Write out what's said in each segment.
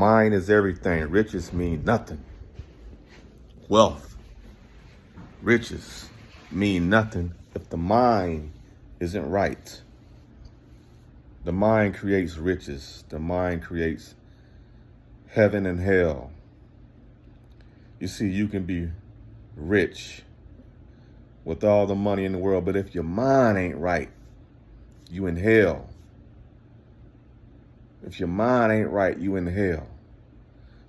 mind is everything. Riches mean nothing. Wealth, riches mean nothing if the mind isn't right. The mind creates riches. The mind creates heaven and hell. You see, you can be rich with all the money in the world, but if your mind ain't right, you in hell. If your mind ain't right, you in hell.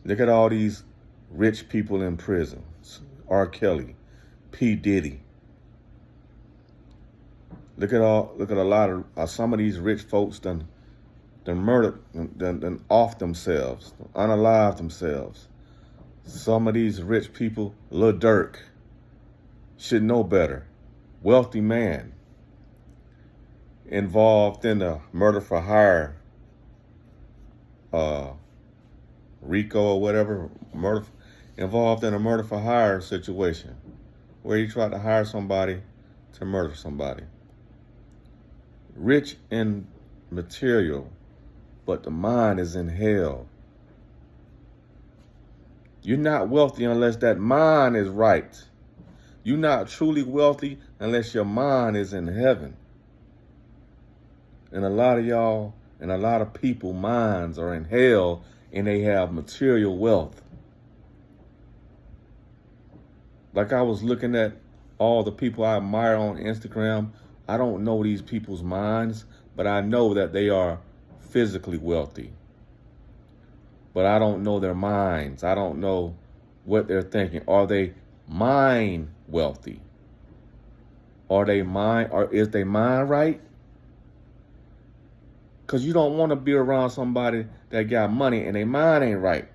Look at all these rich people in prison. R. Kelly, P. Diddy. Look at a lot of some of these rich folks done murdered, done off themselves, unalived themselves. Some of these rich people, Lil Durk, should know better. Wealthy man, involved in a murder for hire, RICO or whatever, involved in a murder for hire situation, where he tried to hire somebody to murder somebody. Rich in material, but the mind is in hell. You're not wealthy unless that mind is right. You're not truly wealthy unless your mind is in heaven. And a lot of y'all and a lot of people, minds are in hell and they have material wealth. Like I was looking at all the people I admire on Instagram. I don't know these people's minds, but I know that they are physically wealthy. But I don't know their minds. I don't know what they're thinking. Are they mind wealthy? Are they mind, or is their mind right? Because you don't want to be around somebody that got money and their mind ain't right.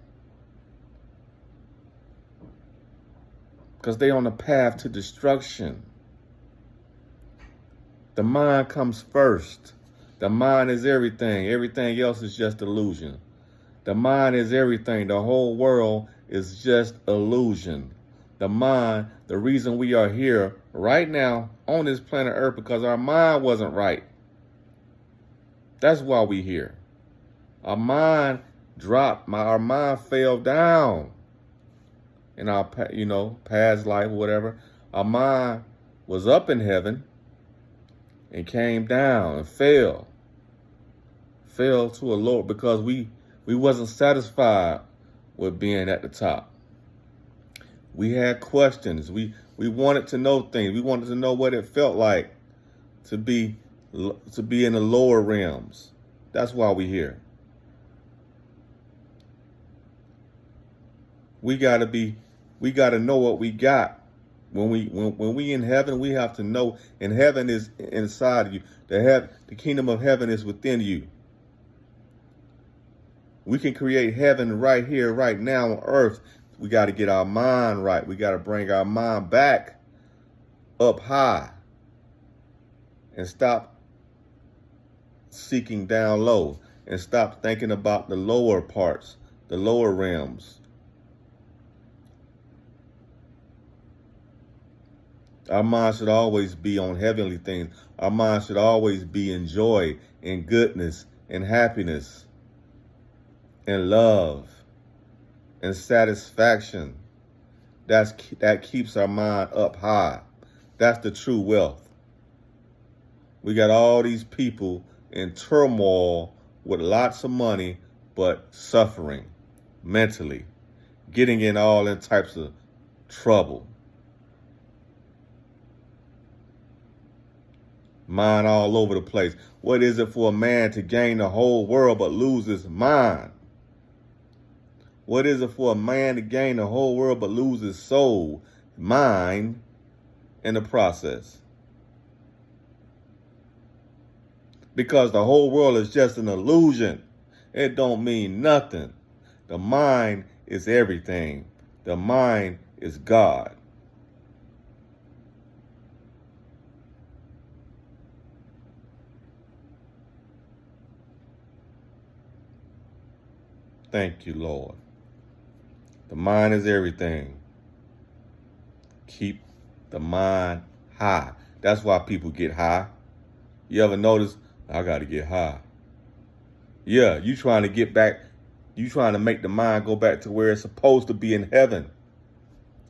Because they on the path to destruction. The mind comes first. The mind is everything. Everything else is just illusion. The mind is everything. The whole world is just illusion. The mind, the reason we are here right now on this planet Earth, because our mind wasn't right. That's why we here. Our mind dropped. Our mind fell down in our, past life, whatever. Our mind was up in heaven and came down and fell to a lower, because we wasn't satisfied with being at the top. We had questions. We wanted to know things. We wanted to know what it felt like to be in the lower realms. That's why we're here. We gotta know what we got. When we in heaven, we have to know, and heaven is inside of you. The kingdom of heaven is within you. We can create heaven right here, right now on earth. We got to get our mind right. We got to bring our mind back up high and stop seeking down low and stop thinking about the lower parts, the lower realms. Our mind should always be on heavenly things. Our mind should always be in joy and goodness and happiness and love and satisfaction. That keeps our mind up high. That's the true wealth. We got all these people in turmoil with lots of money, but suffering mentally, getting in all in types of trouble. Mind all over the place. What is it for a man to gain the whole world but lose his mind? What is it for a man to gain the whole world but lose his soul, mind, in the process? Because the whole world is just an illusion. It don't mean nothing. The mind is everything. The mind is God. Thank you, Lord. The mind is everything. Keep the mind high. That's why people get high. You ever notice, I got to get high? Yeah, you trying to get back You trying to make the mind go back to where it's supposed to be in heaven.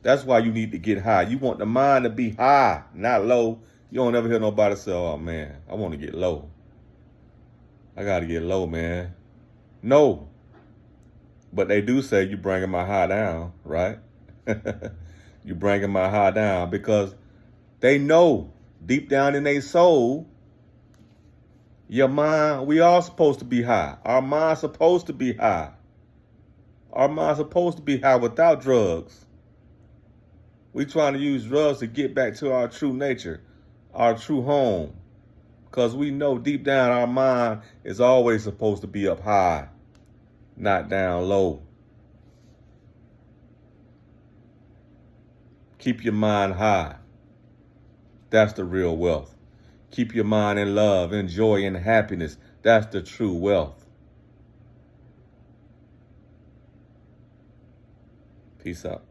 That's why you need to get high. You want the mind to be high, not low. You don't ever hear nobody say, oh, man, I want to get low. I got to get low, man. No. But they do say you bringing my high down, right? You bringing my high down because they know deep down in their soul, your mind, we all supposed to be high. Our mind's supposed to be high. Our mind's supposed to be high without drugs. We trying to use drugs to get back to our true nature, our true home. Because we know deep down our mind is always supposed to be up high, not down low. Keep your mind high. That's the real wealth. Keep your mind in love, in joy, and happiness. That's the true wealth. Peace out.